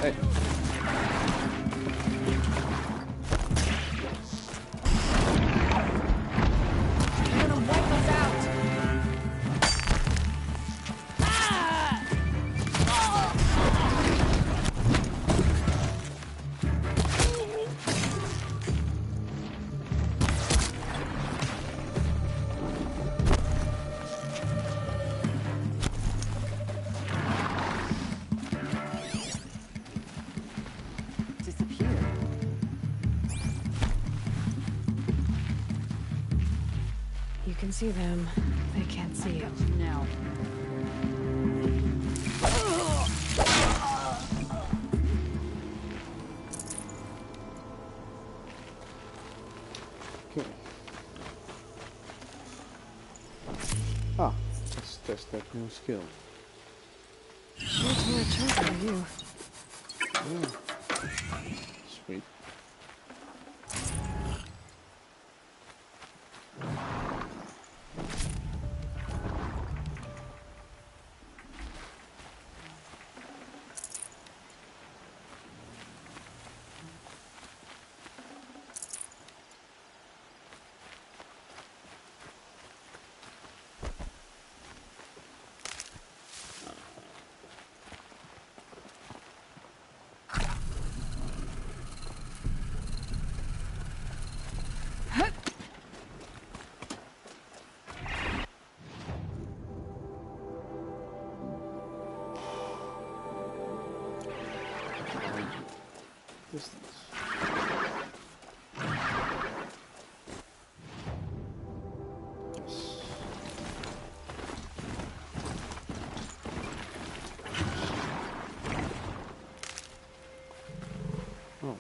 Hey. You're gonna wipe us out. You can see them. They can't see you. Now. Okay. Ah, let's test that new skill. Much more choice for you. Yeah. Sweet. Distance. Yes. Oh,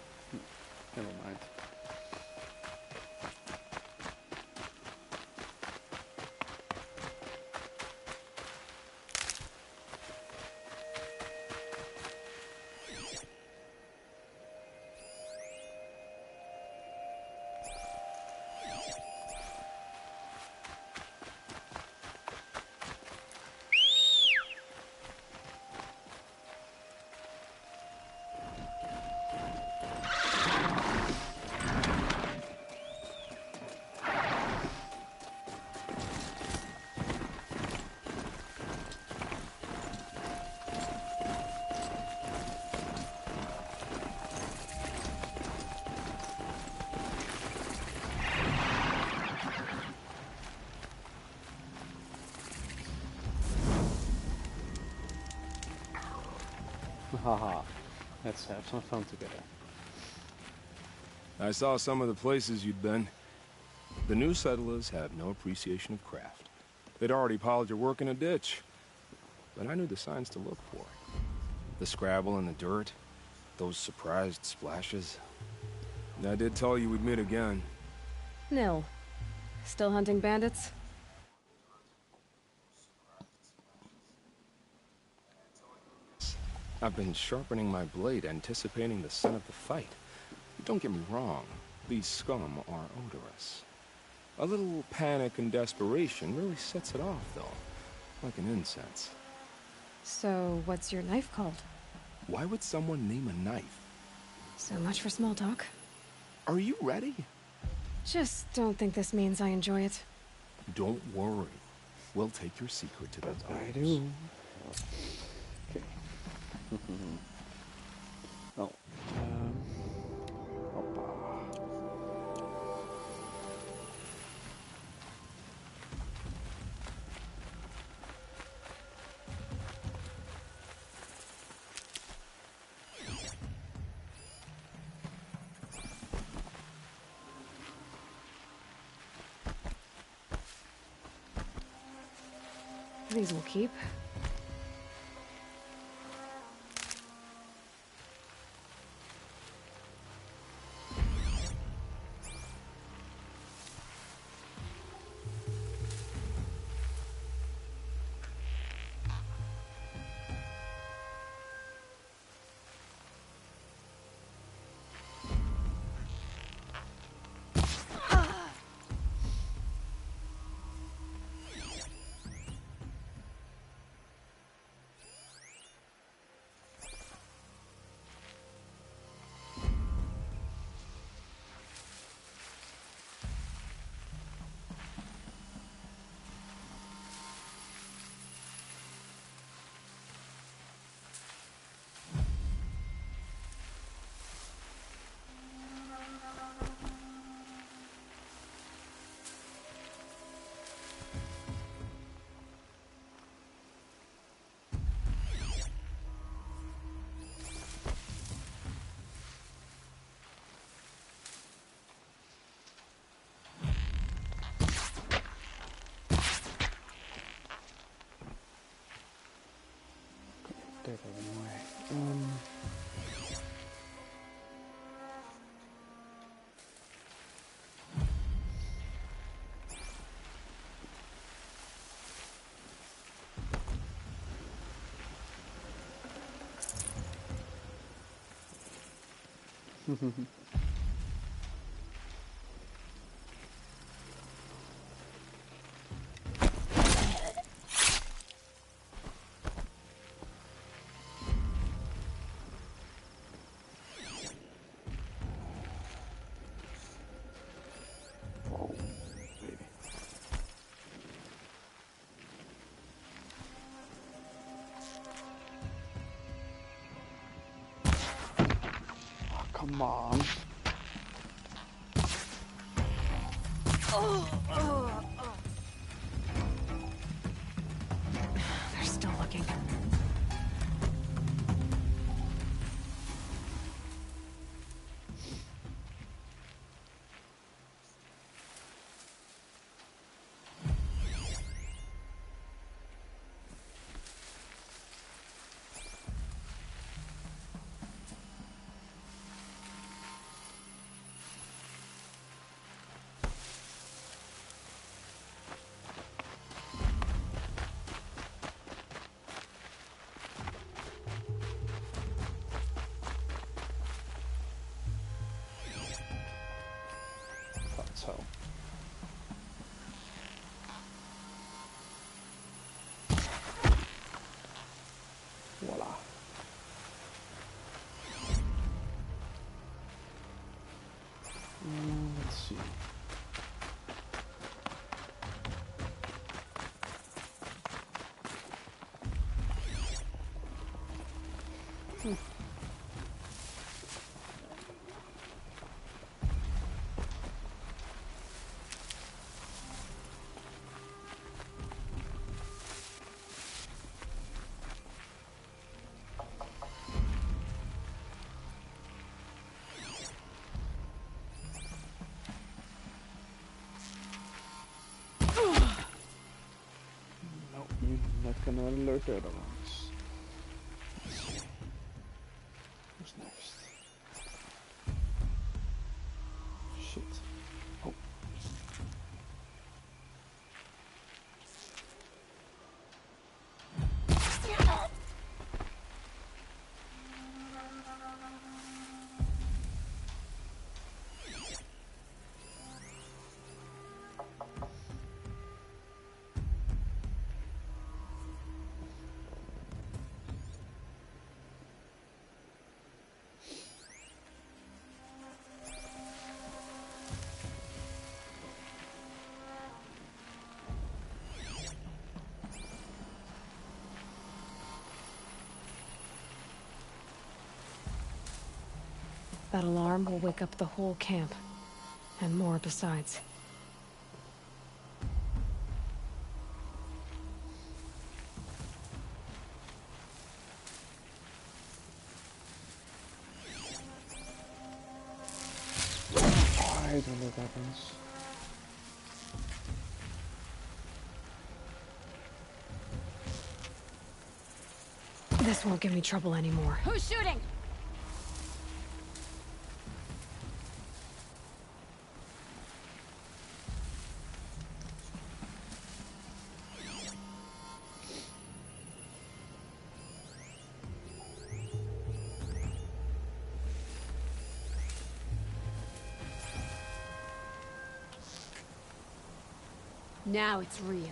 never mind. Haha, let's have some fun together. I saw some of the places you'd been. The new settlers have no appreciation of craft. They'd already piled your work in a ditch. But I knew the signs to look for. The scrabble in the dirt, those surprised splashes. And I did tell you we'd meet again. Nil. Still hunting bandits? I've been sharpening my blade, anticipating the scent of the fight. Don't get me wrong, these scum are odorous. A little panic and desperation really sets it off, though, like an incense. So, what's your knife called? Why would someone name a knife? So much for small talk. Are you ready? Just don't think this means I enjoy it. Don't worry. We'll take your secret to the I others. do. Okay. Oh. Hoppa. These will keep. Come on. They're still looking. So. Voila. Let's see. Gonna alert the other ones. Let's see. Who's next? Shit. Oh. That alarm will wake up the whole camp. And more besides. I don't know what happens. This won't give me trouble anymore. Who's shooting? Now it's real.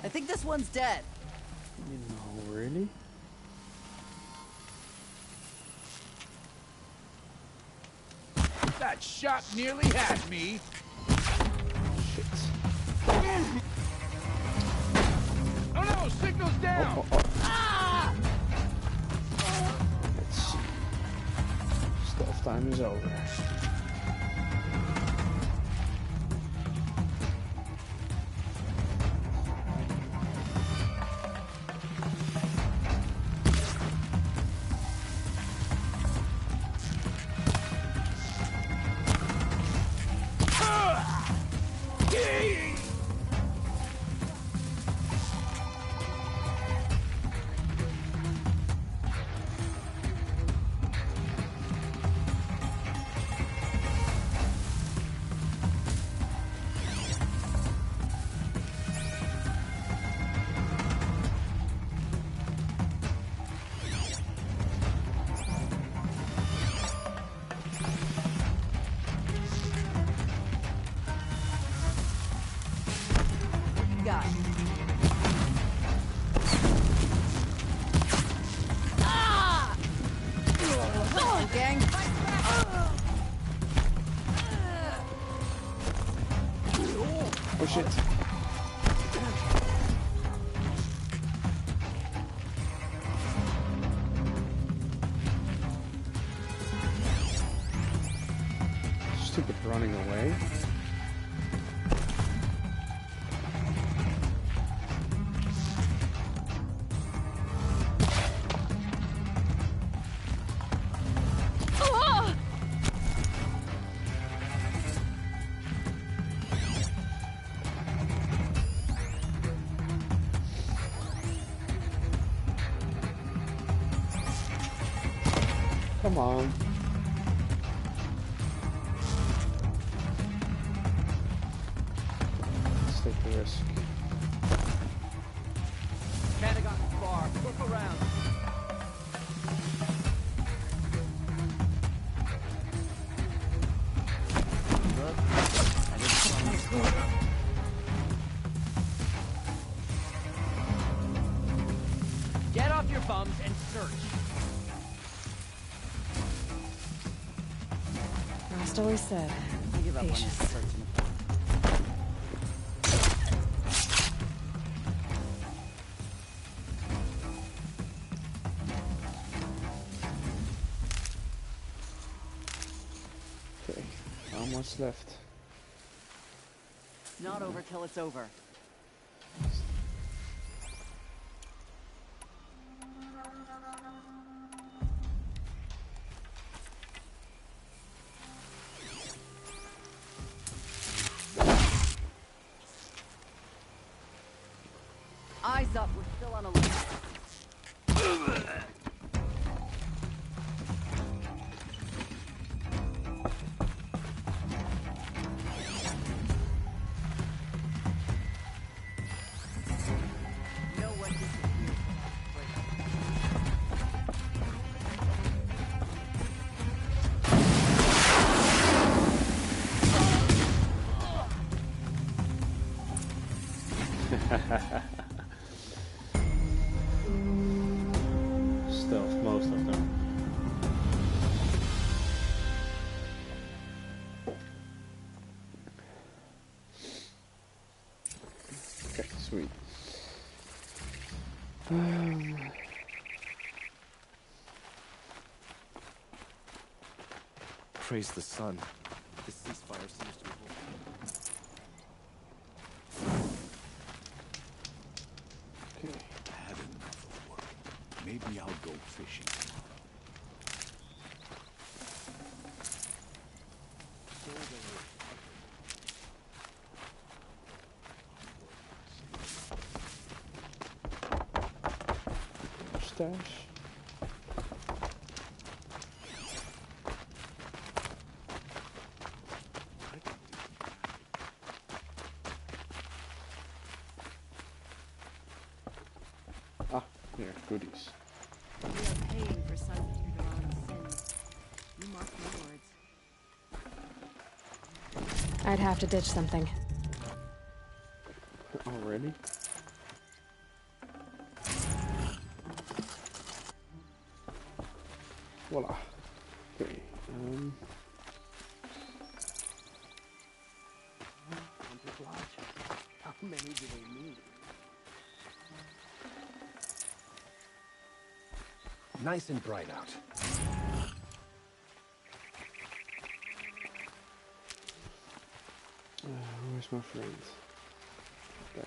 I think this one's dead. No, really? That shot nearly had me. Shit. Oh no, signal's down. Ah! Let's see. Stealth time is over. guy. Come on, gang. Oh shit. Stupid running away. Come on. Let's take the risk. Can't have gotten far. Look around. Get off your bums and search. Rost always said, I give up on this patience. searching. Okay, how much left? It's not over till it's over. Eyes up, we're still on a lead. No one disappears. Stealth, most of them. Okay, sweet. Praise the sun. The ceasefire seems to be holding. Okay. I had enough of work. Maybe I'll go fishing. Stash. Ah, here, goodies. We are paying for Scythe sins. You mark my words. I'd have to ditch something. Already? Voila. Okay. How many do they need? Nice and bright out. Where's my friend? There.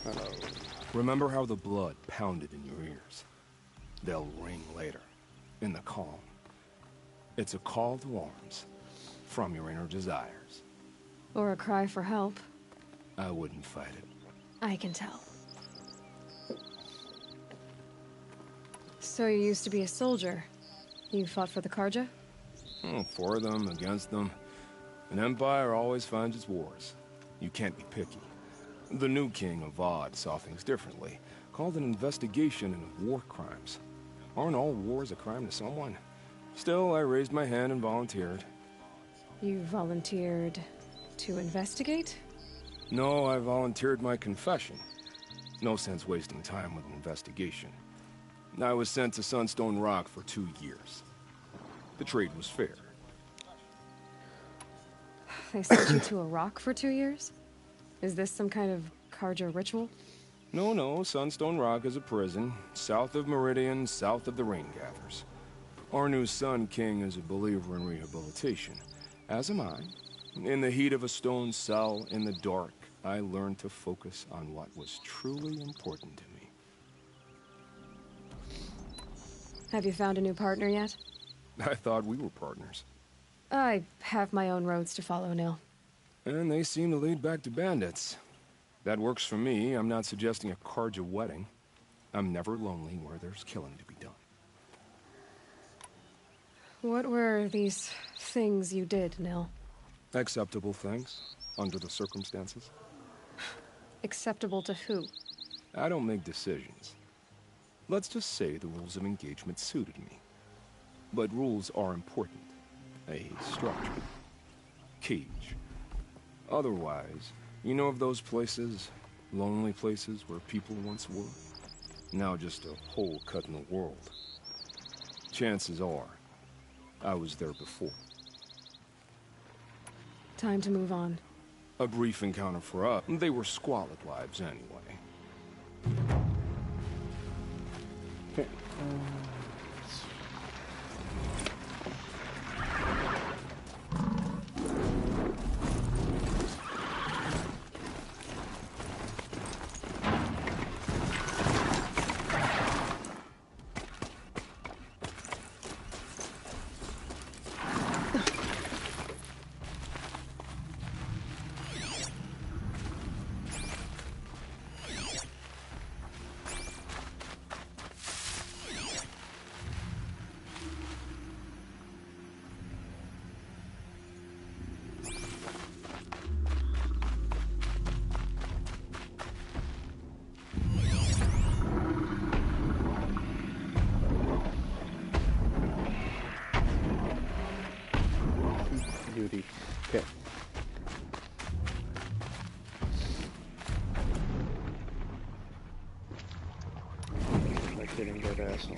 Hello. Remember how the blood pounded in your ears? They'll ring later, in the calm. It's a call to arms from your inner desires. Or a cry for help. I wouldn't fight it. I can tell. So you used to be a soldier. You fought for the Karja? For them, against them. An empire always finds its wars. You can't be picky. The new king of Vod saw things differently. Called an investigation into war crimes. Aren't all wars a crime to someone? Still, I raised my hand and volunteered. You volunteered to investigate? No, I volunteered my confession. No sense wasting time with an investigation. I was sent to Sunstone Rock for 2 years. The trade was fair. They sent you to a rock for 2 years? Is this some kind of Karja ritual? No, Sunstone Rock is a prison, south of Meridian, south of the Raingathers. Our new Sun King is a believer in rehabilitation, as am I. In the heat of a stone cell, in the dark, I learned to focus on what was truly important to me. Have you found a new partner yet? I thought we were partners. I have my own roads to follow, Nil. And they seem to lead back to bandits. That works for me. I'm not suggesting a Karja wedding. I'm never lonely where there's killing to be done. What were these things you did, Nil? Acceptable things, under the circumstances. Acceptable to who? I don't make decisions. Let's just say the rules of engagement suited me. But rules are important. A structure. Cage. Otherwise, you know of those places, lonely places where people once were? Now just a hole cut in the world. Chances are, I was there before. Time to move on. A brief encounter for us. They were squalid lives anyway. Okay. Beauty. Okay. Like hitting that ass on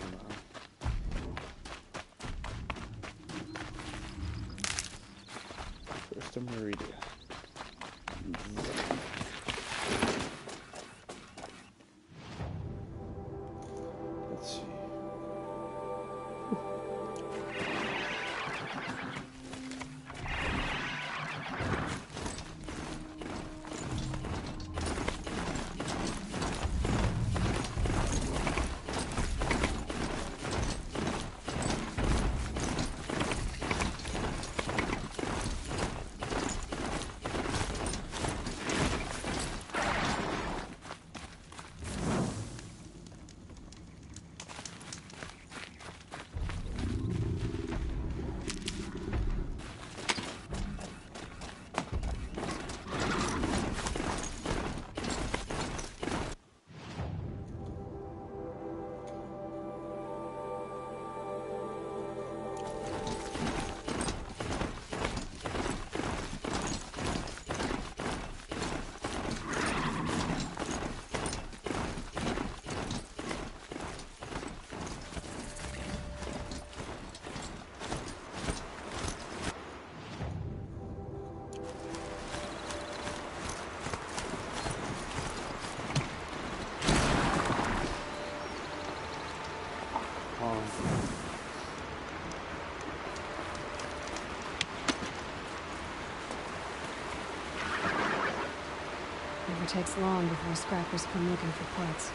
first to Meridia. Let's see. Never takes long before scrappers come looking for parts.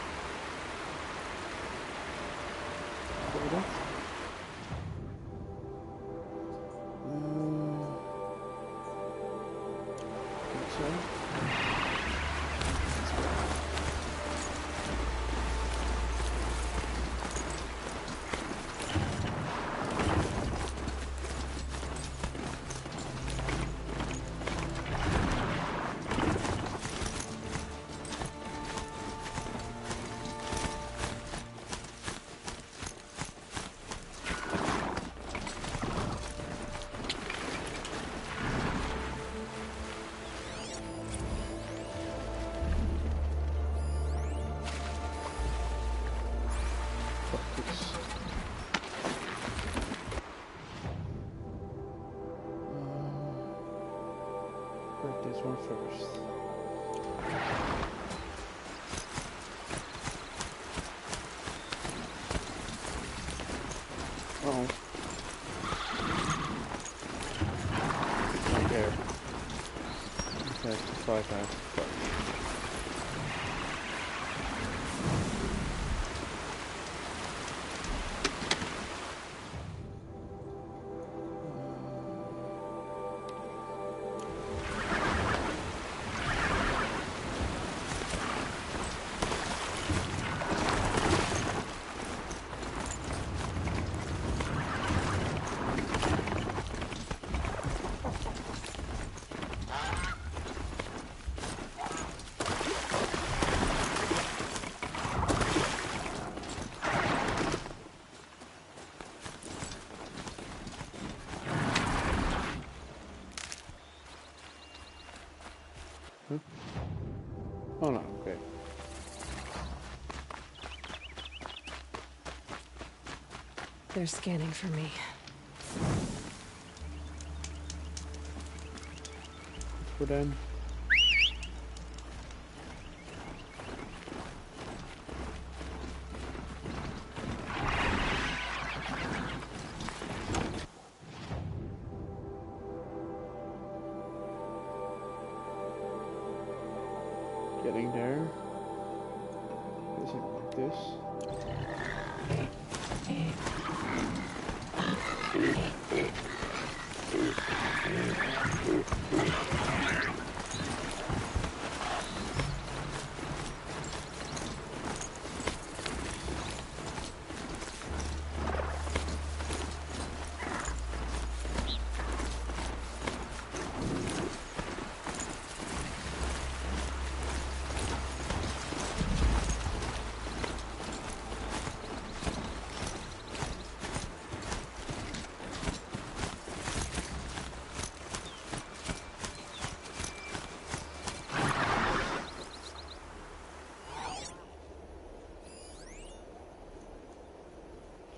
This one first. Oh. Right there. Okay, 5 times. Oh no, okay. They're scanning for me. For them. Getting there. Is it like this?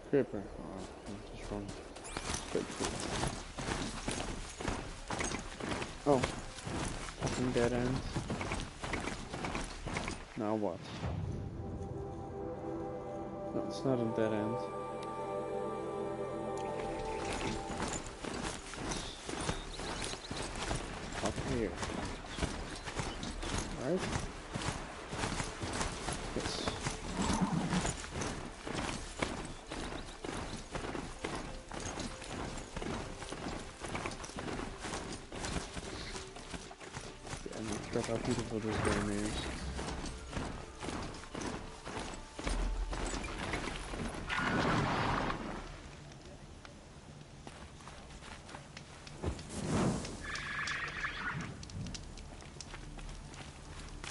Creeper. Oh, just run straight through. Oh, fucking dead end. Now what? No, it's not a dead end. Up here. Right? Yes. How beautiful this game is.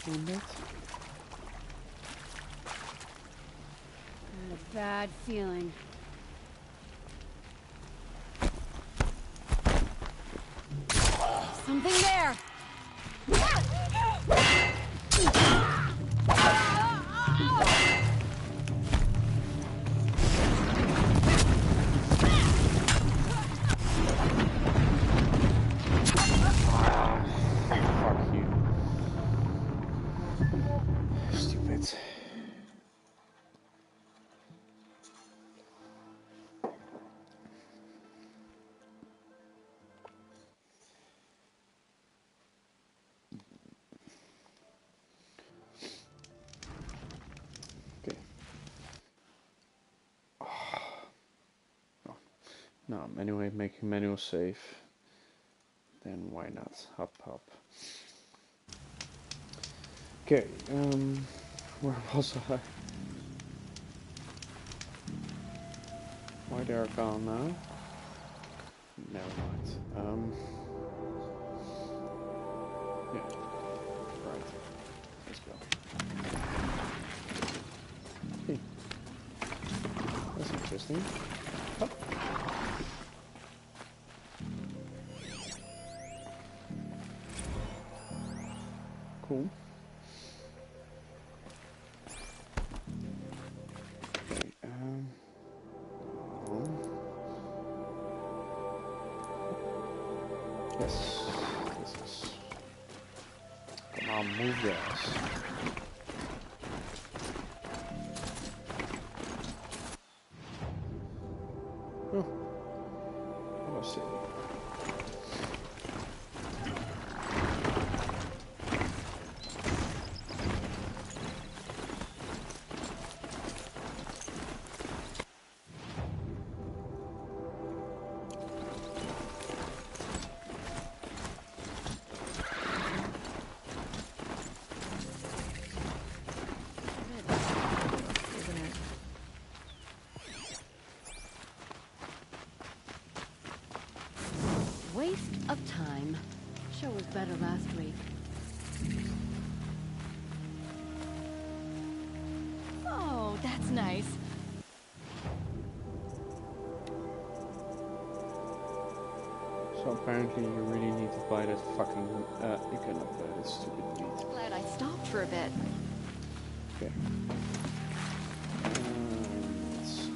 And that? I had a bad feeling. Something there! Fuck you. Stupid. Okay. No, anyway, making manual save. Then why not? Hop, hop. Okay, where was I? Why they are gone now? Never mind. Yeah. Right. Let's go. Hey. That's interesting. Oh. Cool. Okay, yes, this is... Come on, move your ass. Oh, that was silly. Isn't it? Waste of time. Show was better last week. Oh, that's nice. So apparently you really need to buy that fucking... you cannot buy that stupid meat. Glad I stopped for a bit. Okay. Let's...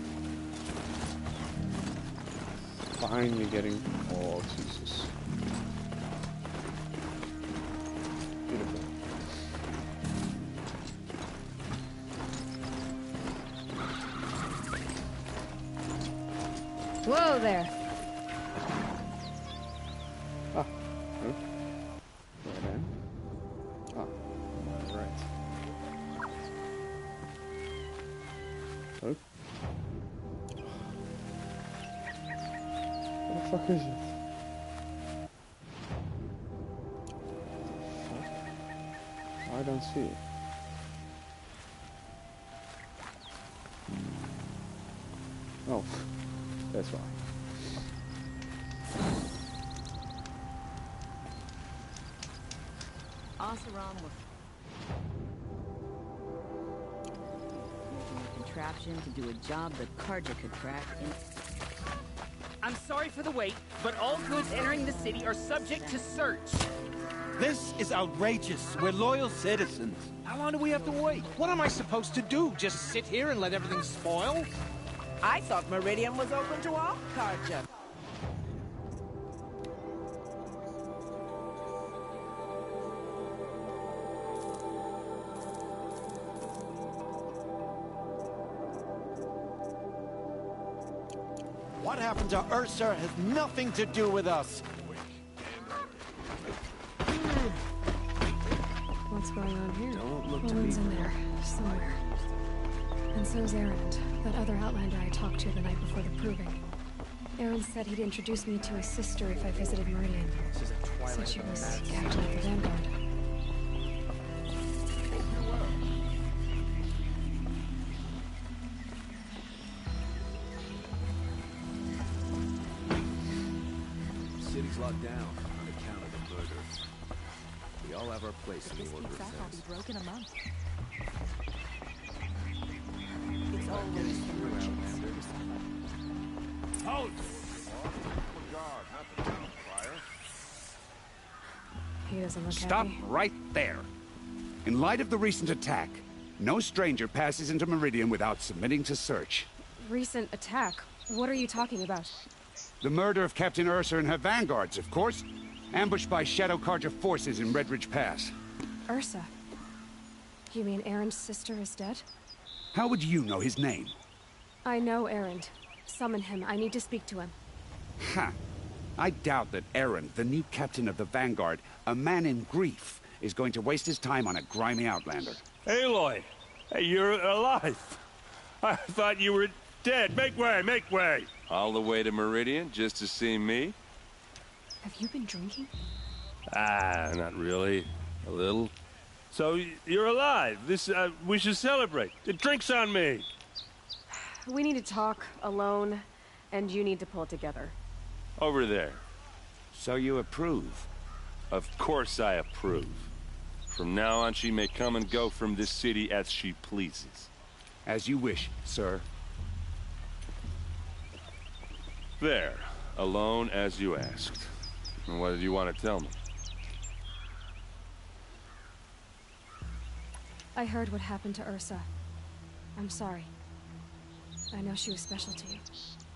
Finally getting... Oh, Jesus. Beautiful. Whoa there. Ah. Oh. Right then. Ah. Right. Oh. What the fuck is it? Fuck? I don't see it. Oh, that's why. Oseram was making a contraption to do a job the Karja could crack. I'm sorry for the wait, but all goods entering the city are subject to search. This is outrageous. We're loyal citizens. How long do we have to wait? What am I supposed to do? Just sit here and let everything spoil? I thought Meridian was open to all Karja. What happened to Ursa has nothing to do with us. What's going on here? Don't look to Holland's me. in there, somewhere. And so's Erend, that other outlander I talked to the night before the proving. Erend said he'd introduce me to his sister if I visited Meridian. Said she was captain of the Vanguard. The city's locked down on account of the murder. We all have our place in the order of I'll be things. broken a month. It's always the merchants. Hold! He doesn't look Stop happy. right there. In light of the recent attack, no stranger passes into Meridian without submitting to search. Recent attack? What are you talking about? The murder of Captain Ursa and her vanguards, of course. Ambushed by Shadow Karja forces in Redridge Pass. Ursa? You mean Erend's sister is dead? How would you know his name? I know Erend. Summon him. I need to speak to him. Ha! I doubt that Erend, the new captain of the Vanguard, a man in grief, is going to waste his time on a grimy outlander. Aloy! Hey, you're alive! I thought you were dead. Make way, make way! All the way to Meridian just to see me? Have you been drinking? Ah, not really. A little. So you're alive. We should celebrate. Drinks on me. We need to talk alone, and you need to pull it together. Over there. So you approve? Of course I approve. From now on, she may come and go from this city as she pleases. As you wish, sir. There. Alone as you asked. And what did you want to tell me? I heard what happened to Ursa. I'm sorry. I know she was special to you.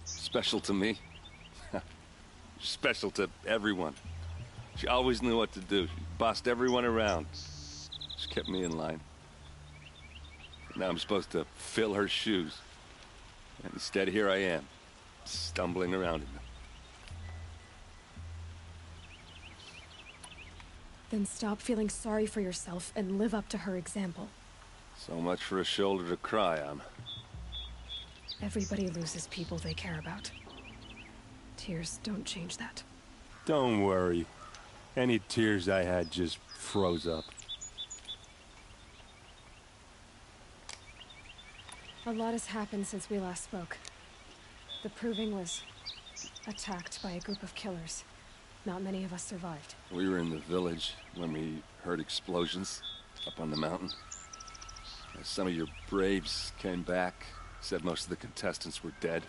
Special to me? Special to everyone. She always knew what to do. She bossed everyone around. She kept me in line. Now I'm supposed to fill her shoes. And instead, here I am, stumbling around in them. Then stop feeling sorry for yourself and live up to her example. So much for a shoulder to cry on. Everybody loses people they care about. Tears don't change that. Don't worry. Any tears I had just froze up. A lot has happened since we last spoke. The Proving was attacked by a group of killers. Not many of us survived. We were in the village when we heard explosions up on the mountain. Some of your braves came back, said most of the contestants were dead.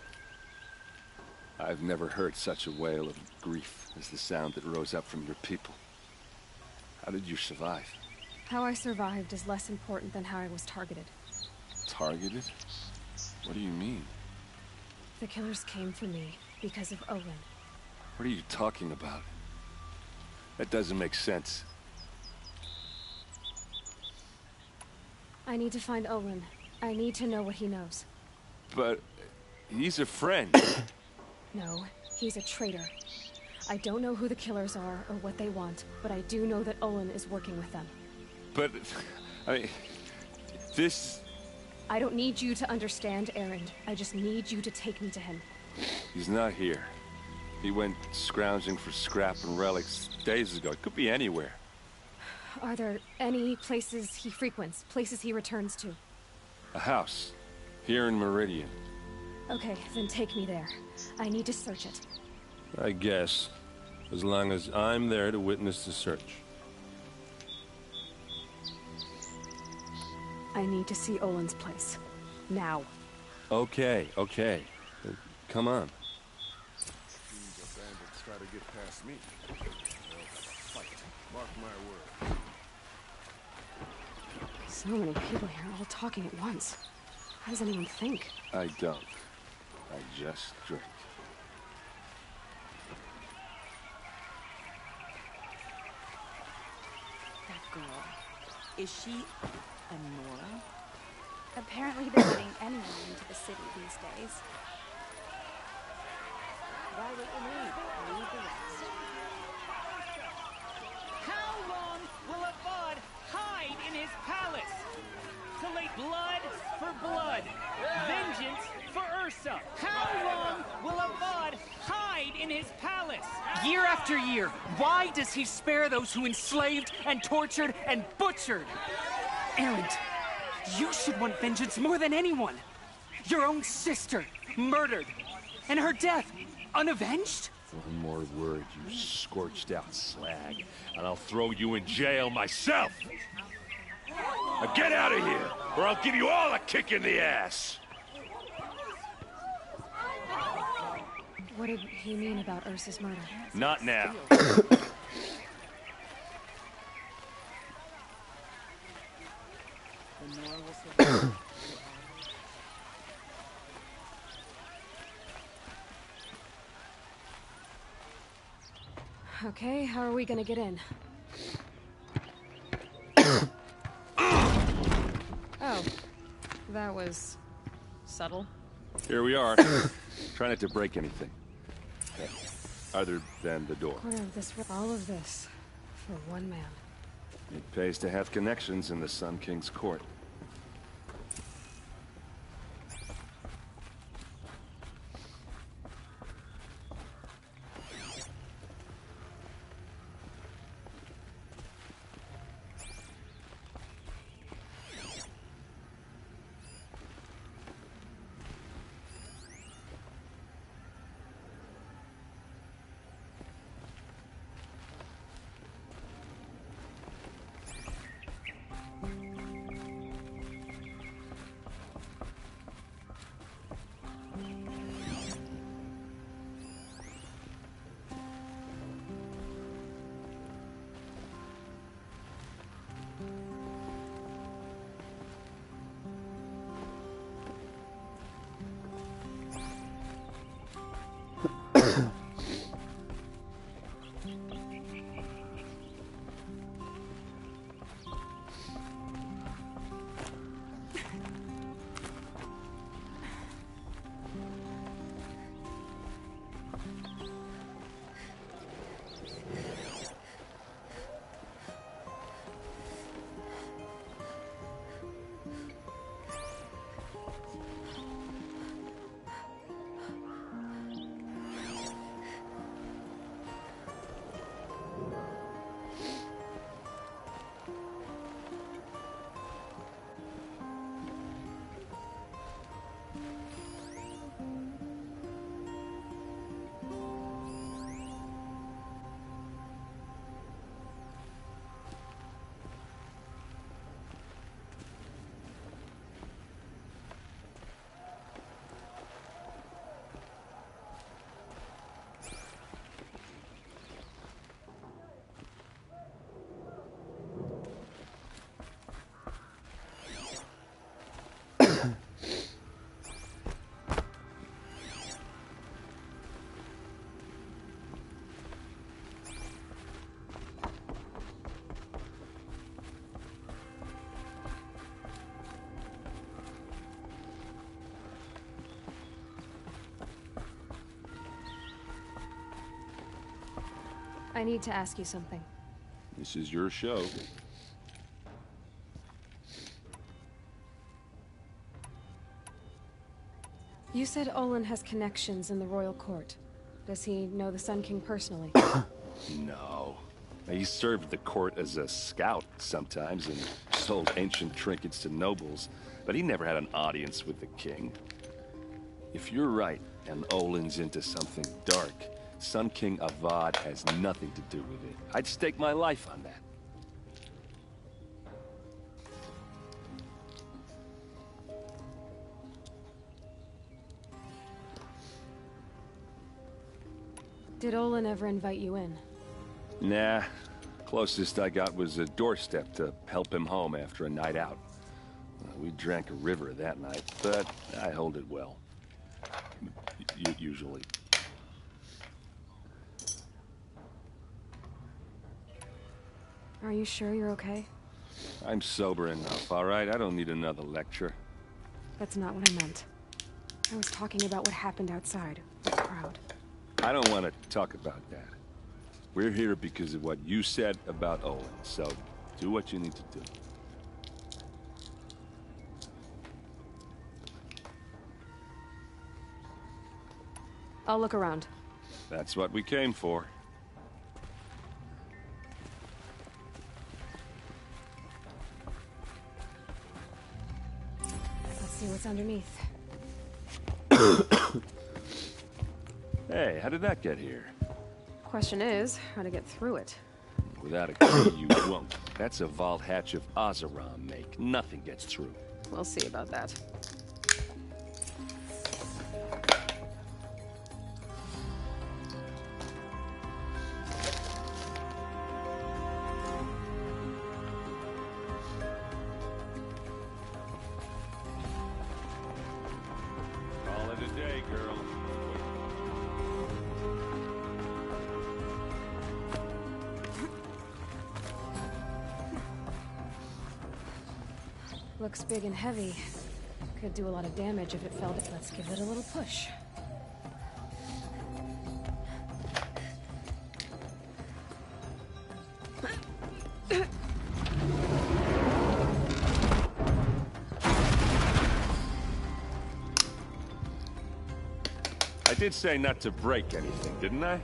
I've never heard such a wail of grief as the sound that rose up from your people. How did you survive? How I survived is less important than how I was targeted. Targeted? What do you mean? The killers came for me because of Olin. What are you talking about? That doesn't make sense. I need to find Olin. I need to know what he knows. But he's a friend. No, he's a traitor. I don't know who the killers are or what they want, but I do know that Olin is working with them. But, I mean, this... I don't need you to understand, Erend. I just need you to take me to him. He's not here. He went scrounging for scrap and relics days ago. It could be anywhere. Are there any places he frequents, places he returns to? A house. Here in Meridian. Okay, then take me there. I need to search it. I guess. As long as I'm there to witness the search. I need to see Olin's place. Now. Okay. Come on. Bandits try to get past me. They'll fight. Mark my word. So many people here, all talking at once. How does anyone think? I don't. I just drink. That girl. Is she a Nora? Apparently they're letting anyone into the city these days. Why would we leave the rest? How long will a bud hide in his palace? To lay blood for blood, vengeance for Ursa. How long will a bud hide in his palace? Year after year, why does he spare those who enslaved and tortured and butchered? Erend, you should want vengeance more than anyone. Your own sister, murdered, and her death, unavenged? One more word, you scorched out slag, and I'll throw you in jail myself! Now get out of here, or I'll give you all a kick in the ass! What did he mean about Ursa's murder? Not now. Okay, how are we gonna get in? Oh, that was subtle. Here we are. Try not to break anything. Other than the door. All of this for one man. It pays to have connections in the Sun King's court. I need to ask you something. This is your show. You said Olin has connections in the royal court. Does he know the Sun King personally? No. He served the court as a scout sometimes and sold ancient trinkets to nobles, but he never had an audience with the king. If you're right, and Olin's into something dark, Sun King Avad has nothing to do with it. I'd stake my life on that. Did Olin ever invite you in? Nah. Closest I got was a doorstep to help him home after a night out. We drank a river that night, but I hold it well. Usually. Are you sure you're okay? I'm sober enough, all right? I don't need another lecture. That's not what I meant. I was talking about what happened outside with the crowd. I don't want to talk about that. We're here because of what you said about Olin, so do what you need to do. I'll look around. That's what we came for. Let's see what's underneath. Hey, how did that get here? Question is, how to get through it. Without a key, you won't. That's a vault hatch of Oseram make. Nothing gets through. We'll see about that. Call it a day, girl. Looks big and heavy. Could do a lot of damage if it fell. Let's give it a little push. I did say not to break anything, didn't I?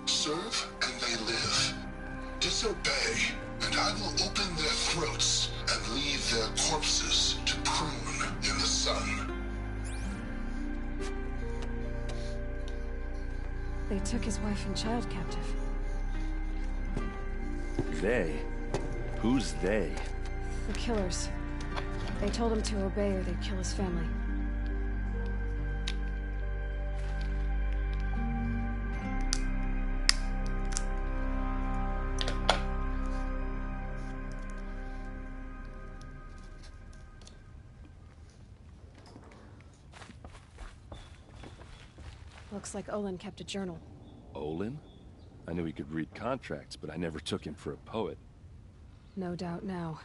Serve and they live. Disobey, and I will open their throats and leave their corpses to prune in the sun. They took his wife and child captive. They? Who's they? The killers. They told him to obey or they'd kill his family. Looks like Olin kept a journal. Olin? I knew he could read contracts, but I never took him for a poet. No doubt now.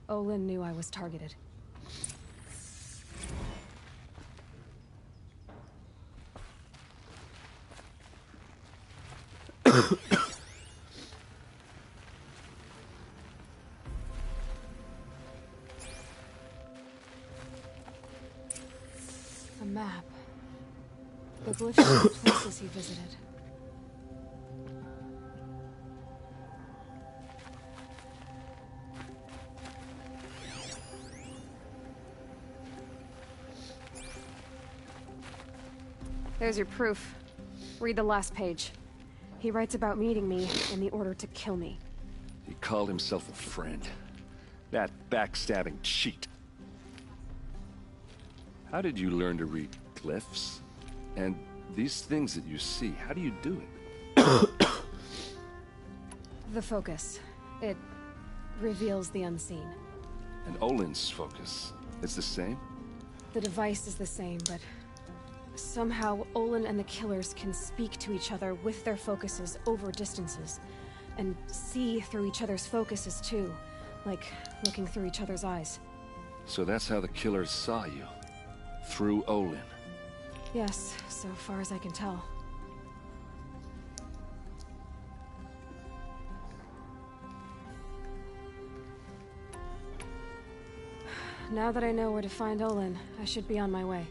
Olin knew I was targeted. A map. The glyphs of the places he visited. There's your proof. Read the last page. He writes about meeting me in the order to kill me. He called himself a friend. That backstabbing cheat. How did you learn to read glyphs? And these things that you see, how do you do it? The focus. It reveals the unseen. And Olin's focus, it's the same? The device is the same, but somehow Olin and the killers can speak to each other with their focuses over distances. And see through each other's focuses too. Like looking through each other's eyes. So that's how the killers saw you? Through Olin? Yes, so far as I can tell. Now that I know where to find Olin, I should be on my way.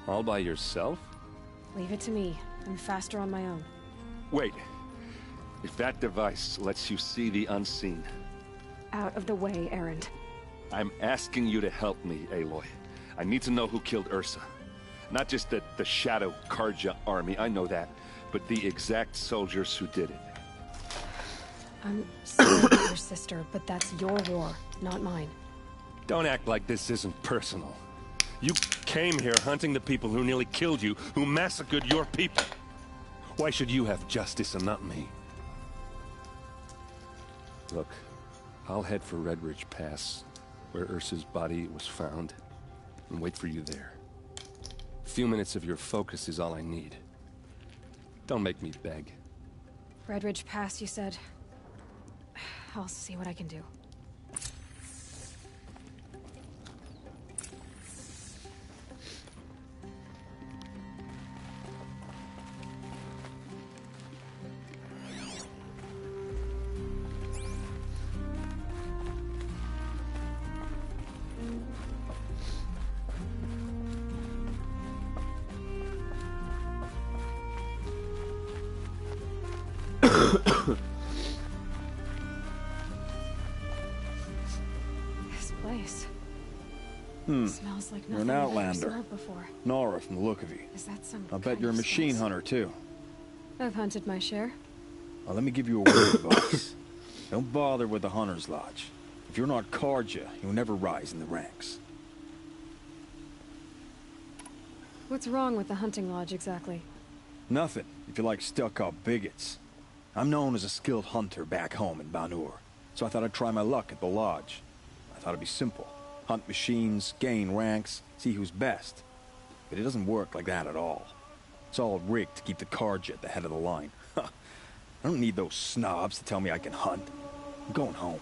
All by yourself? Leave it to me. I'm faster on my own. Wait. If that device lets you see the unseen... Out of the way, Erend. I'm asking you to help me, Aloy. I need to know who killed Ursa. Not just the Shadow Karja army, I know that, but the exact soldiers who did it. I'm sorry about your sister, but that's your war, not mine. Don't act like this isn't personal. You came here hunting the people who nearly killed you, who massacred your people. Why should you have justice and not me? Look, I'll head for Red Ridge Pass, where Ursa's body was found, and wait for you there. A few minutes of your focus is all I need. Don't make me beg. Red Ridge Pass, you said? I'll see what I can do. Smells like You're nothing an I've ever outlander. smelled before. Nora from the look of you. Is that some I bet kind you're a of machine spice? hunter, too. I've hunted my share. Well, let me give you a word of advice. Don't bother with the Hunter's Lodge. If you're not Karja, you'll never rise in the ranks. What's wrong with the hunting lodge, exactly? Nothing, if you like stuck-up bigots. I'm known as a skilled hunter back home in Banur, so I thought I'd try my luck at the lodge. I thought it'd be simple. Hunt machines, gain ranks, see who's best. But it doesn't work like that at all. It's all rigged to keep the Karja at the head of the line. I don't need those snobs to tell me I can hunt. I'm going home.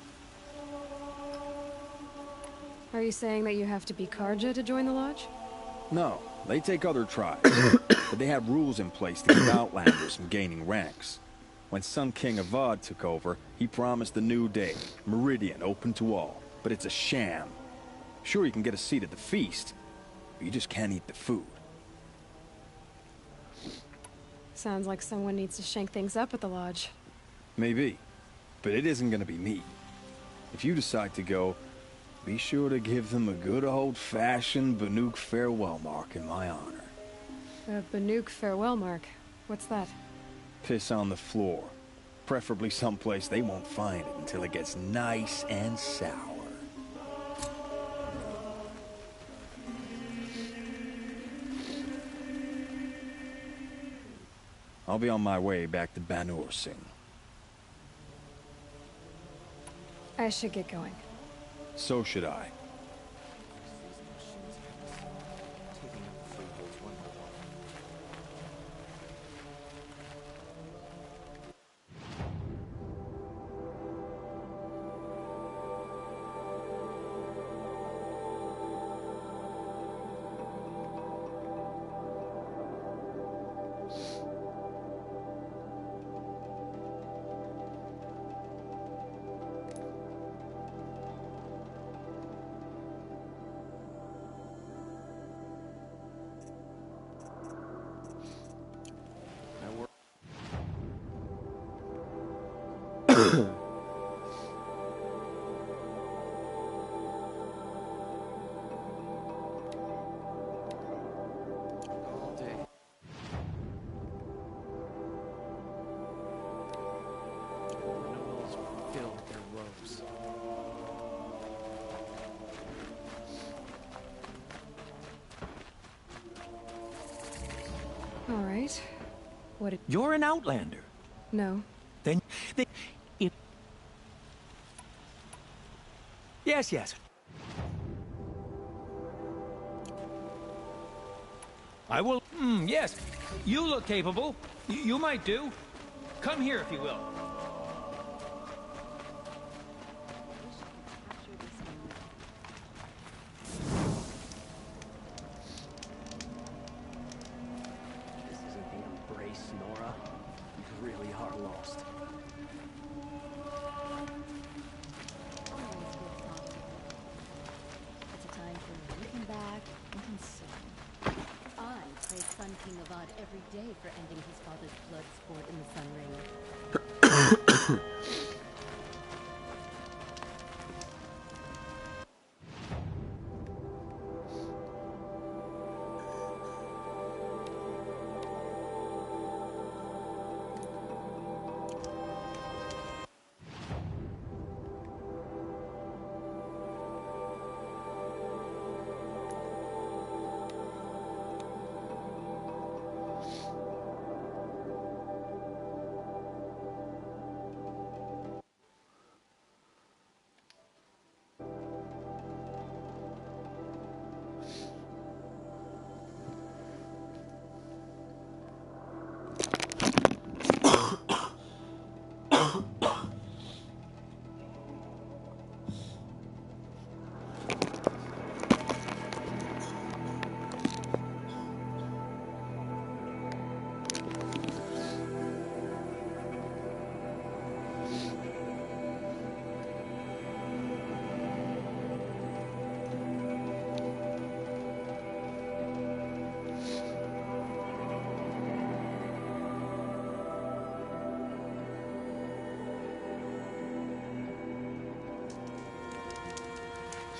Are you saying that you have to be Karja to join the lodge? No, they take other tribes. But they have rules in place to keep outlanders from gaining ranks. When Sun King Avad took over, he promised a new day, Meridian open to all. But it's a sham. Sure, you can get a seat at the feast, but you just can't eat the food. Sounds like someone needs to shank things up at the lodge. Maybe, but it isn't gonna be me. If you decide to go, be sure to give them a good old-fashioned Banuk farewell mark in my honor. A Banuk farewell mark. What's that? Piss on the floor. Preferably someplace they won't find it until it gets nice and sour. I'll be on my way back to Banur soon. I should get going. So should I. All day. Noodles filled their robes. All right. What? You're an outlander. No. Then, yes, yes. I will. Yes. You look capable. You might do. Come here, if you will. This isn't the embrace, Nora. You really are lost. It's a time for looking back and considering. I praise Sun King Avad every day for ending his father's blood sport in the Sun Ring.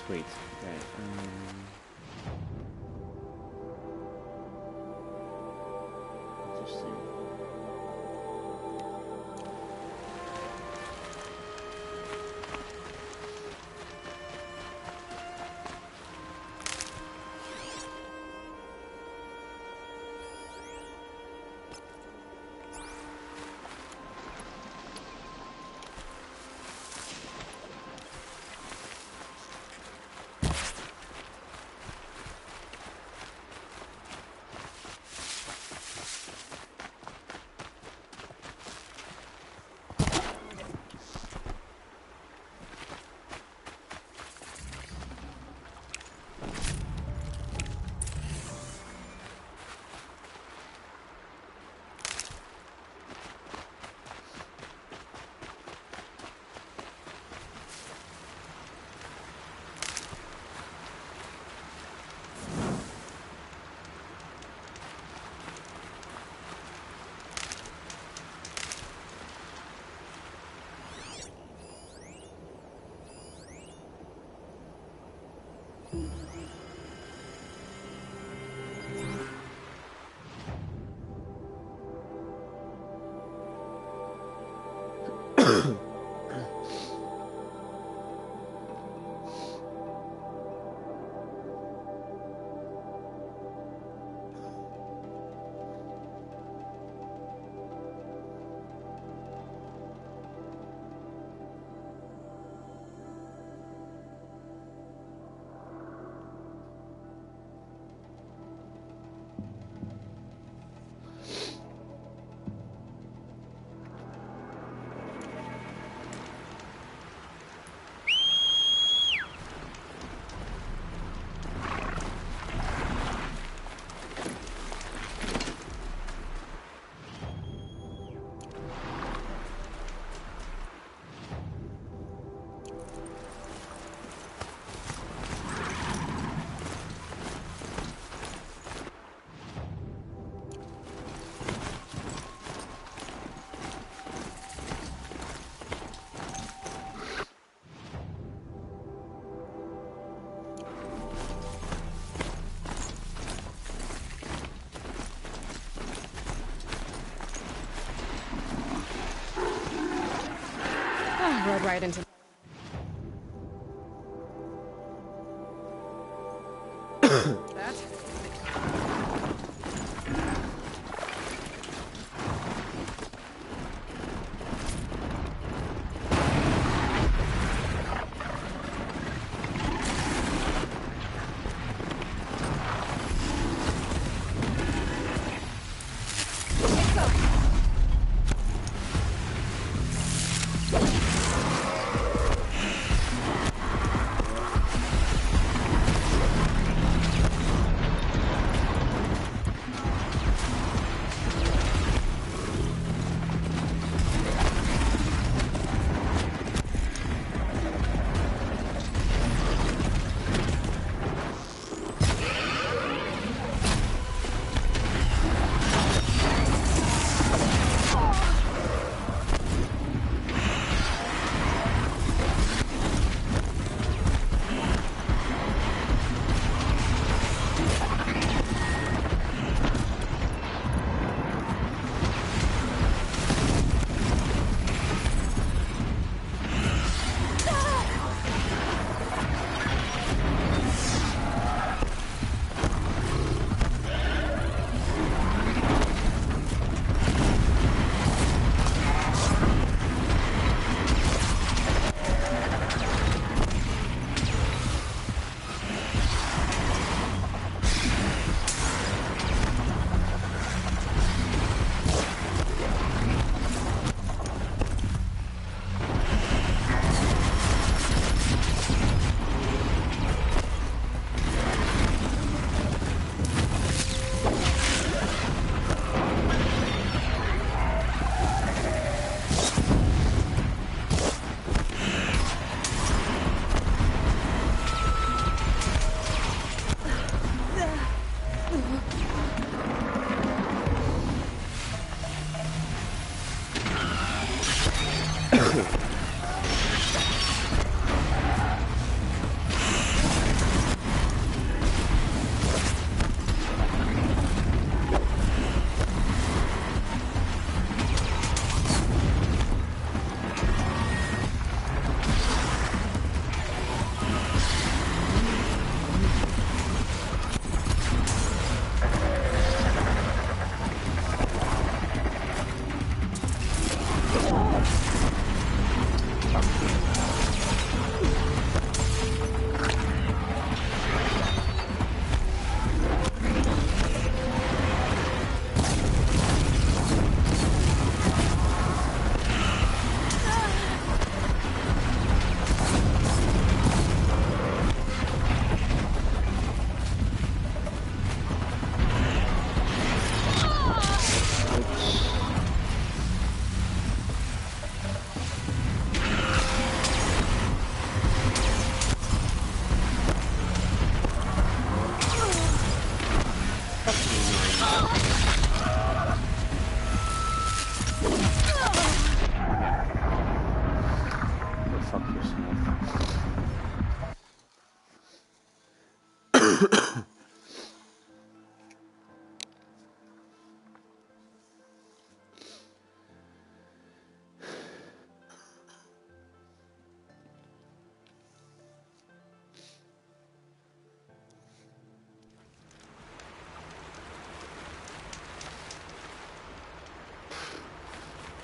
Sweet. Okay. Interesting. Rode right into... that.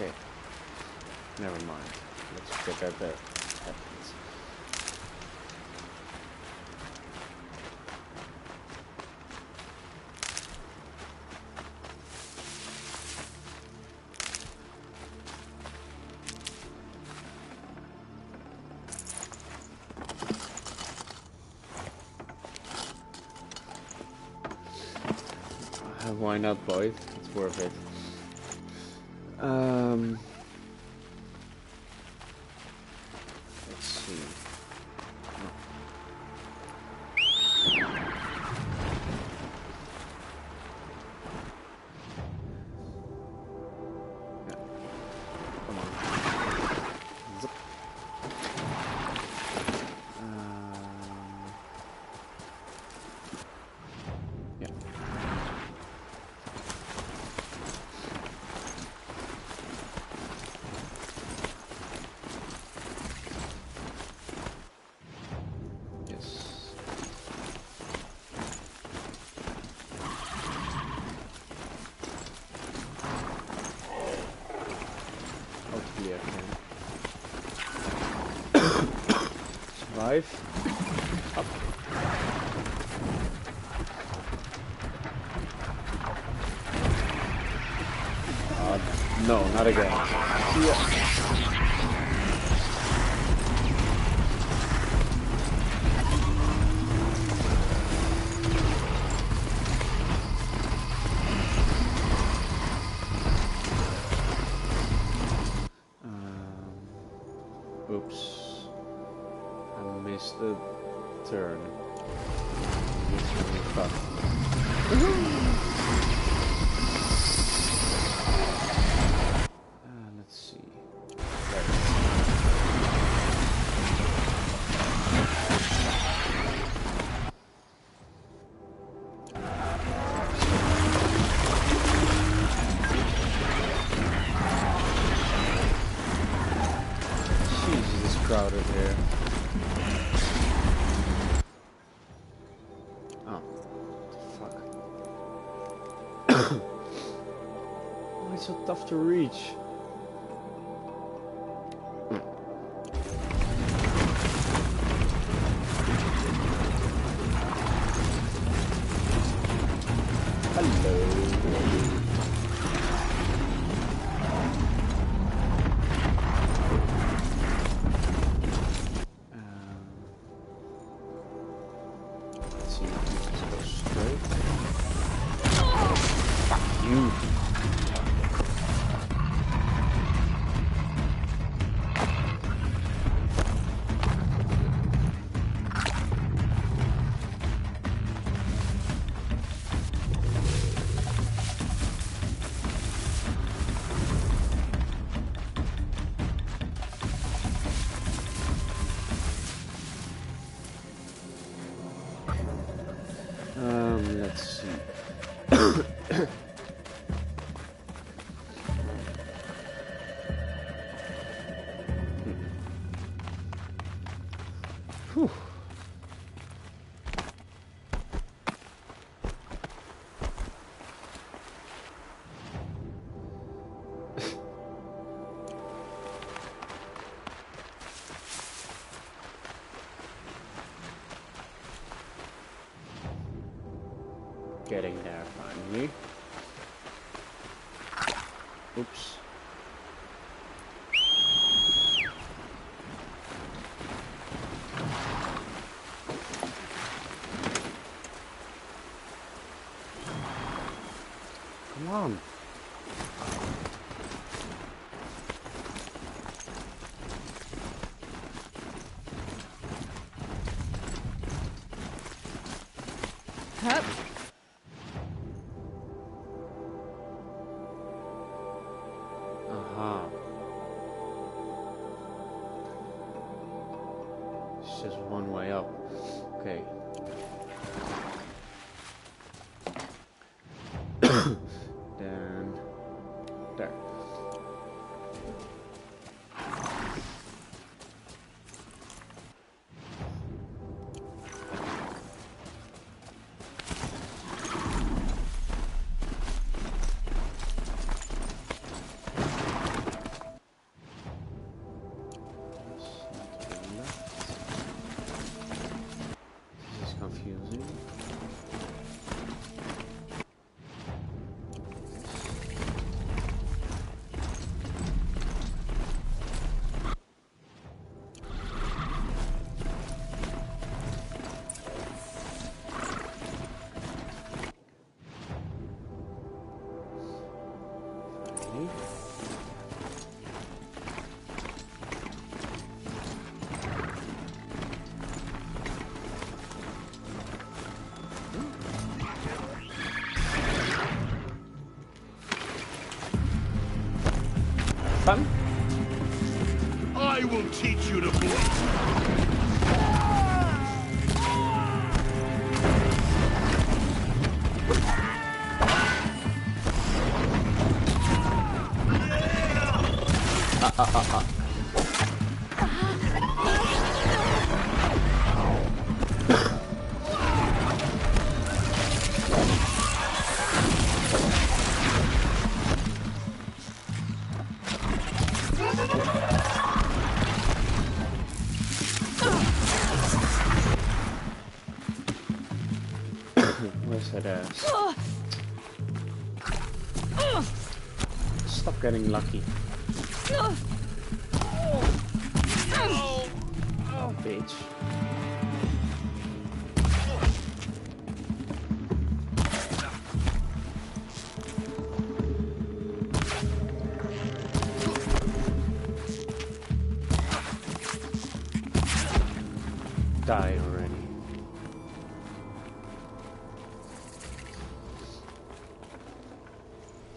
Okay. Never mind. Let's check out the weapons. Why not both? It's worth it. Let's see. Come on. Zip. Yeah. Hopefully I can. Survive. Up. No, not again. See ya. Oops. I missed the turn. Let's see. Jesus, it's crowded here. Oh, what the fuck? Why is it so tough to reach? Let's see. Whew. Getting there finally. Oops. Come on. Hup. It's just one way up. Okay. Then there. Confusing. Finally. Fun? I will teach you to bleed. Where's that ass? Stop getting lucky. Oh, bitch. Die already.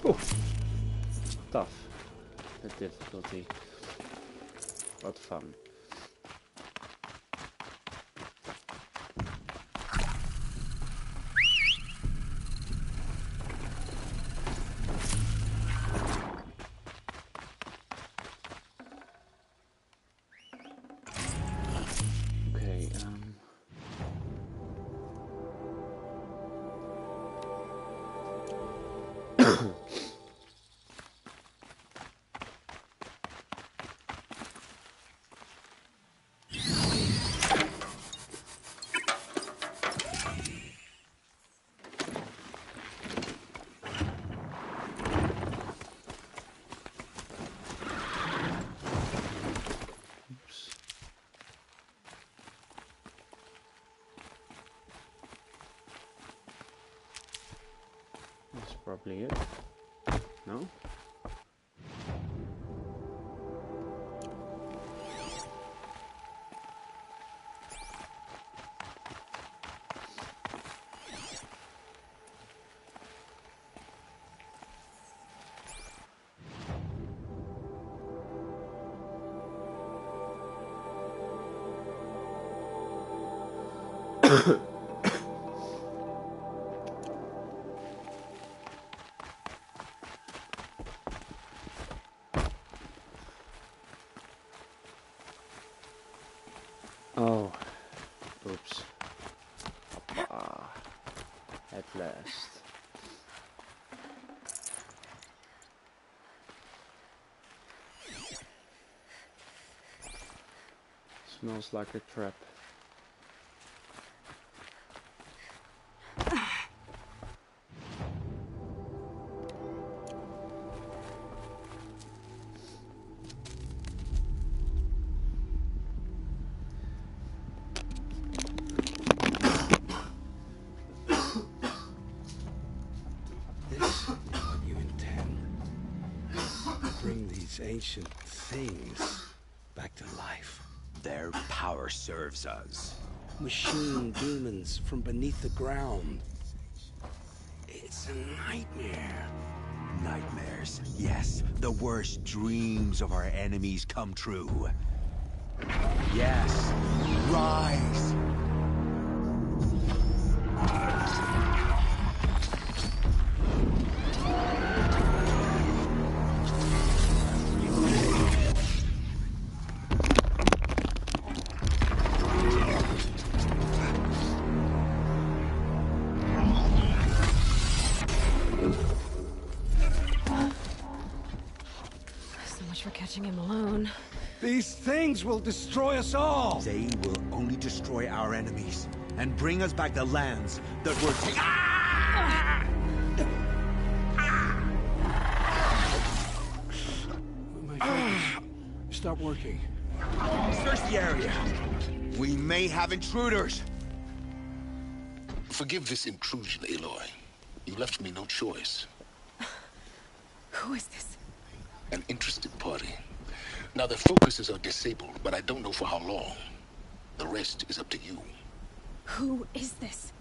Oh, tough. The difficulty. What fun. Okay, that's probably it. No? Oh, oops. At last. Smells like a trap. Ancient things back to life. Their power serves us. Machine demons from beneath the ground. It's a nightmare. Nightmares, yes. The worst dreams of our enemies come true. Yes, rise! Him alone. These things will destroy us all. They will only destroy our enemies and bring us back the lands that were taken. My fingers stop working. Search the area. We may have intruders. Forgive this intrusion, Aloy. You left me no choice. Who is this? An interested party. Now, their focuses are disabled, but I don't know for how long. The rest is up to you. Who is this?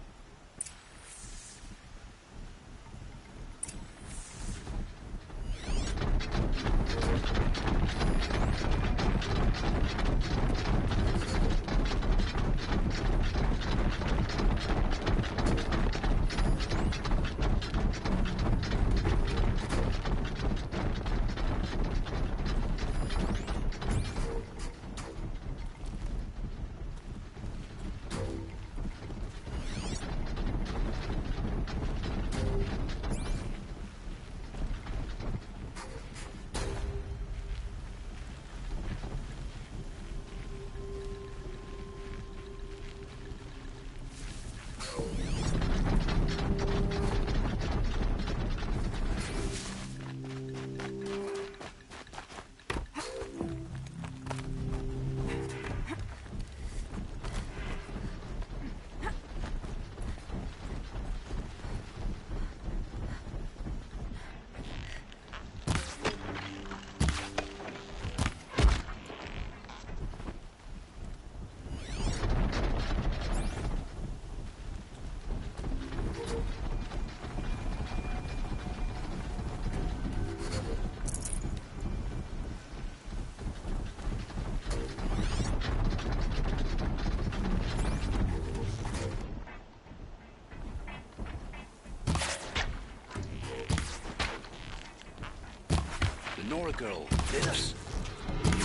a girl, Dennis.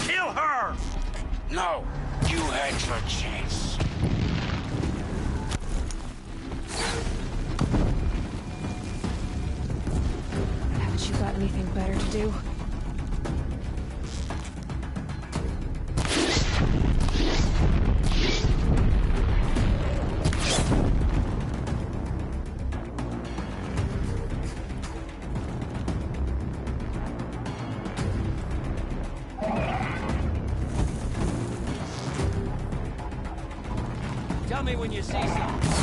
Kill her! No, you had your chance. Haven't you got anything better to do? Tell me when you see something.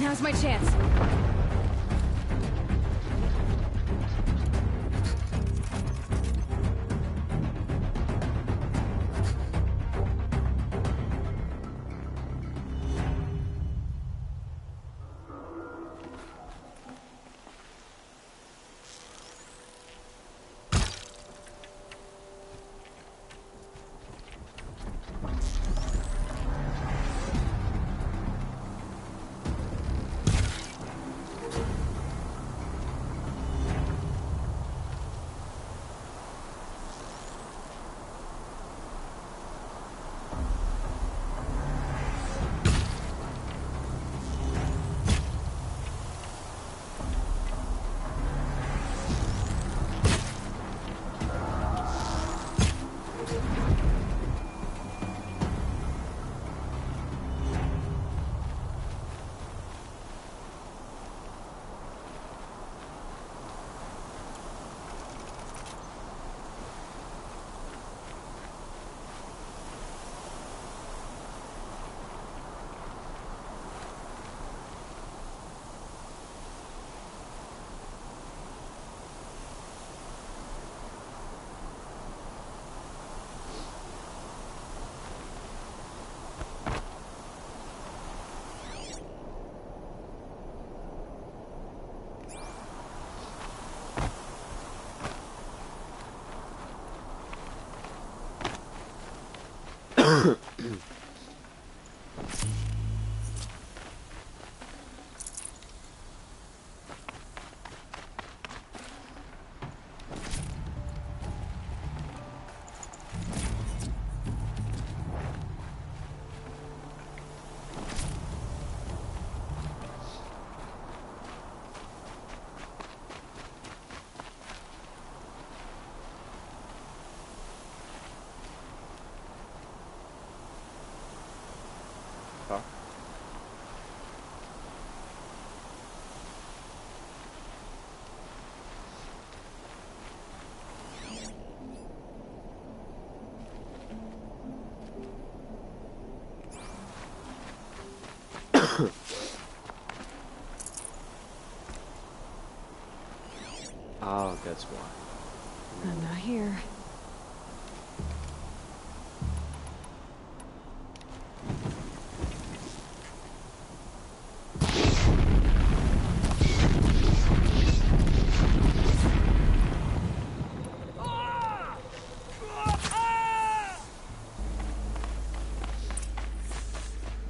Now's my chance. Oh, that's why. I'm not here.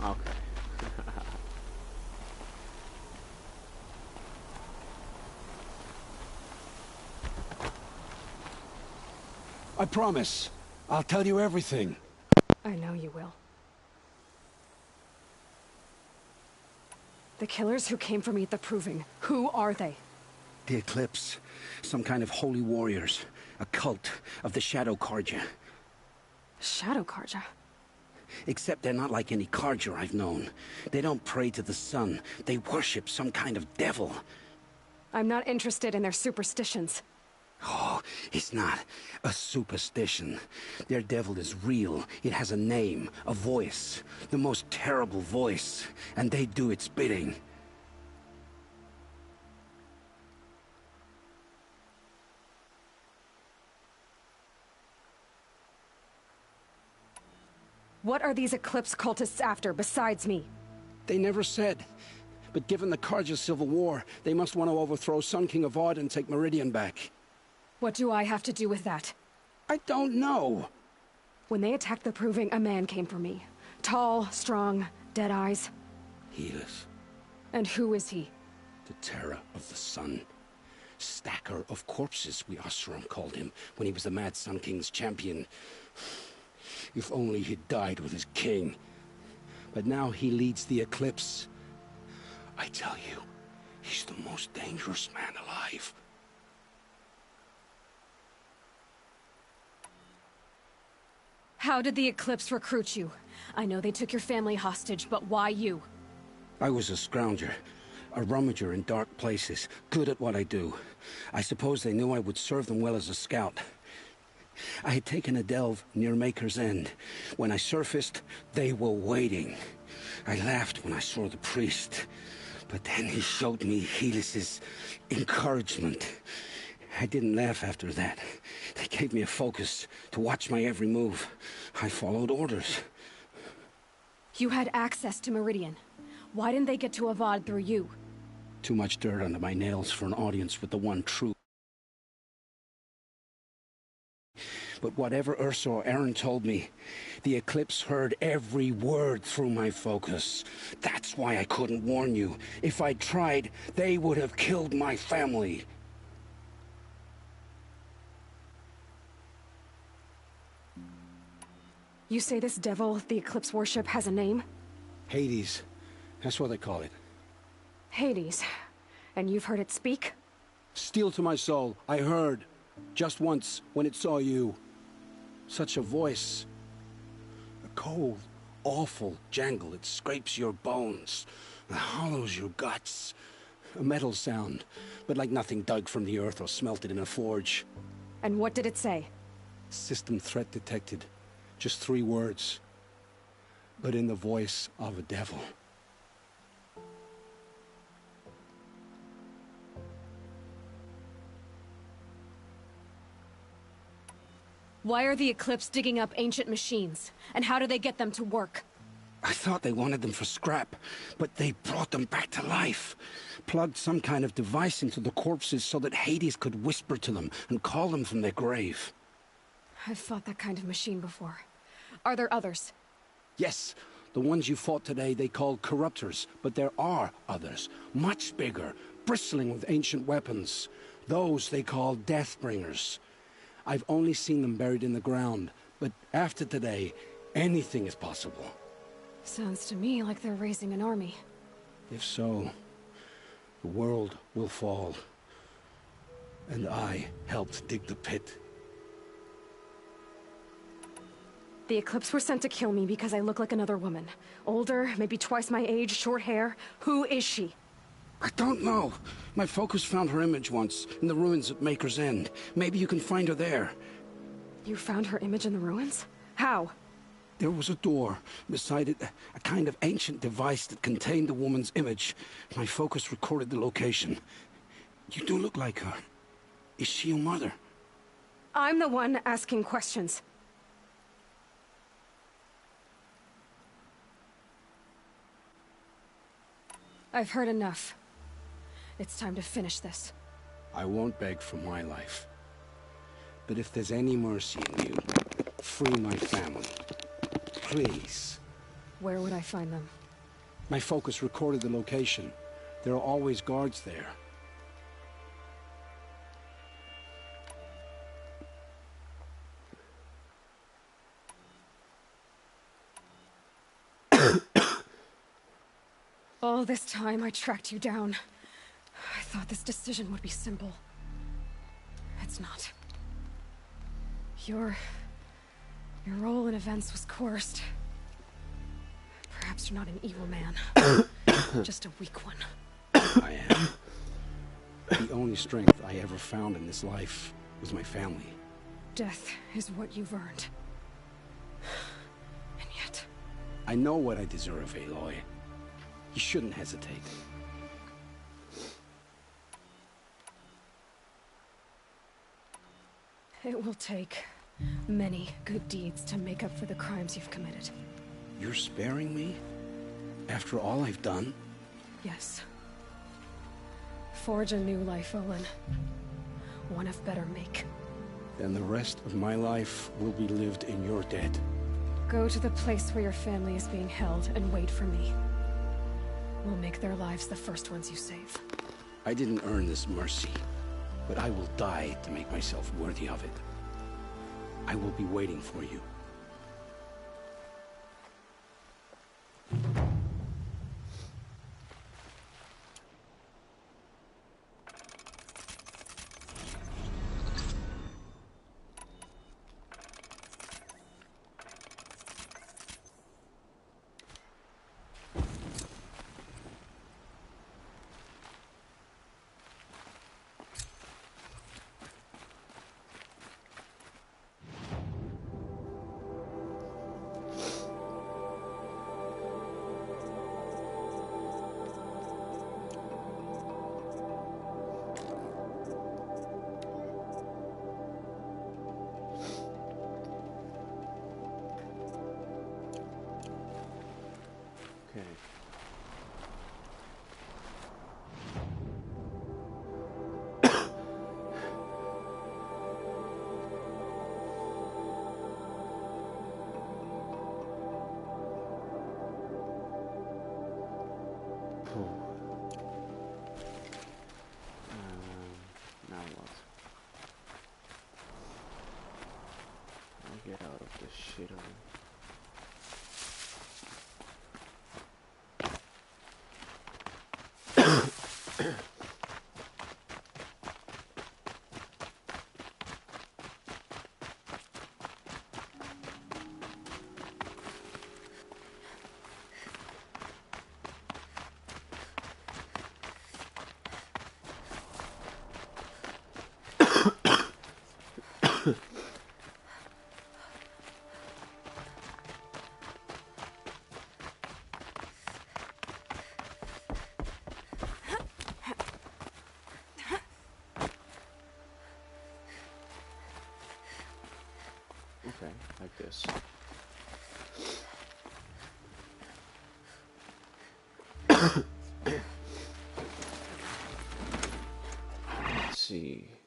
Okay. I promise. I'll tell you everything. I know you will. The killers who came for me at the Proving, who are they? The Eclipse. Some kind of holy warriors. A cult of the Shadow Carja. Shadow Carja? Except they're not like any Carja I've known. They don't pray to the sun. They worship some kind of devil. I'm not interested in their superstitions. Oh, it's not a superstition. Their devil is real. It has a name, a voice. The most terrible voice. And they do its bidding. What are these Eclipse cultists after, besides me? They never said. But given the Carja civil war, they must want to overthrow Sun King Avad and take Meridian back. What do I have to do with that? I don't know. When they attacked the Proving, a man came for me. Tall, strong, dead eyes. Helis. And who is he? The terror of the sun. Stacker of corpses, we Oseram called him, when he was the Mad Sun King's champion. If only he'd died with his king. But now he leads the Eclipse. I tell you, he's the most dangerous man alive. How did the Eclipse recruit you? I know they took your family hostage, but why you? I was a scrounger, a rummager in dark places, good at what I do. I suppose they knew I would serve them well as a scout. I had taken a delve near Maker's End. When I surfaced, they were waiting. I laughed when I saw the priest. But then he showed me Helis's encouragement. I didn't laugh after that. They gave me a focus to watch my every move. I followed orders. You had access to Meridian. Why didn't they get to Avad through you? Too much dirt under my nails for an audience with the one true. But whatever Ursa or Aaron told me, the Eclipse heard every word through my focus. That's why I couldn't warn you. If I'd tried, they would have killed my family. You say this devil, the Eclipse worship, has a name? Hades. That's what they call it. Hades. And you've heard it speak? Steel to my soul, I heard. Just once, when it saw you. Such a voice. A cold, awful jangle. It scrapes your bones. It hollows your guts. A metal sound, but like nothing dug from the earth or smelted in a forge. And what did it say? System threat detected. Just 3 words. But in the voice of a devil. Why are the Eclipse digging up ancient machines? And how do they get them to work? I thought they wanted them for scrap, but they brought them back to life. Plugged some kind of device into the corpses so that Hades could whisper to them and call them from their grave. I've fought that kind of machine before. Are there others? Yes, the ones you fought today they called corruptors, but there are others, much bigger, bristling with ancient weapons. Those they call Deathbringers. I've only seen them buried in the ground, but after today, anything is possible. Sounds to me like they're raising an army. If so, the world will fall. And I helped dig the pit. The Eclipse were sent to kill me because I look like another woman. Older, maybe twice my age, short hair. Who is she? I don't know. My focus found her image once, in the ruins at Maker's End. Maybe you can find her there. You found her image in the ruins? How? There was a door. Beside it, a kind of ancient device that contained the woman's image. My focus recorded the location. You do look like her. Is she your mother? I'm the one asking questions. I've heard enough. It's time to finish this. I won't beg for my life. But if there's any mercy in you, free my family. Please. Where would I find them? My focus recorded the location. There are always guards there. All this time I tracked you down. I thought this decision would be simple. It's not. Your role in events was coerced. Perhaps you're not an evil man. Just a weak one. I am. The only strength I ever found in this life was my family. Death is what you've earned. And yet... I know what I deserve, Aloy. You shouldn't hesitate. It will take many good deeds to make up for the crimes you've committed. You're sparing me? After all I've done? Yes. Forge a new life, Olin. One of better make. Then the rest of my life will be lived in your debt. Go to the place where your family is being held and wait for me. We'll make their lives the first ones you save. I didn't earn this mercy, but I will die to make myself worthy of it. I will be waiting for you. Cyril. Okay, like this. Let's see.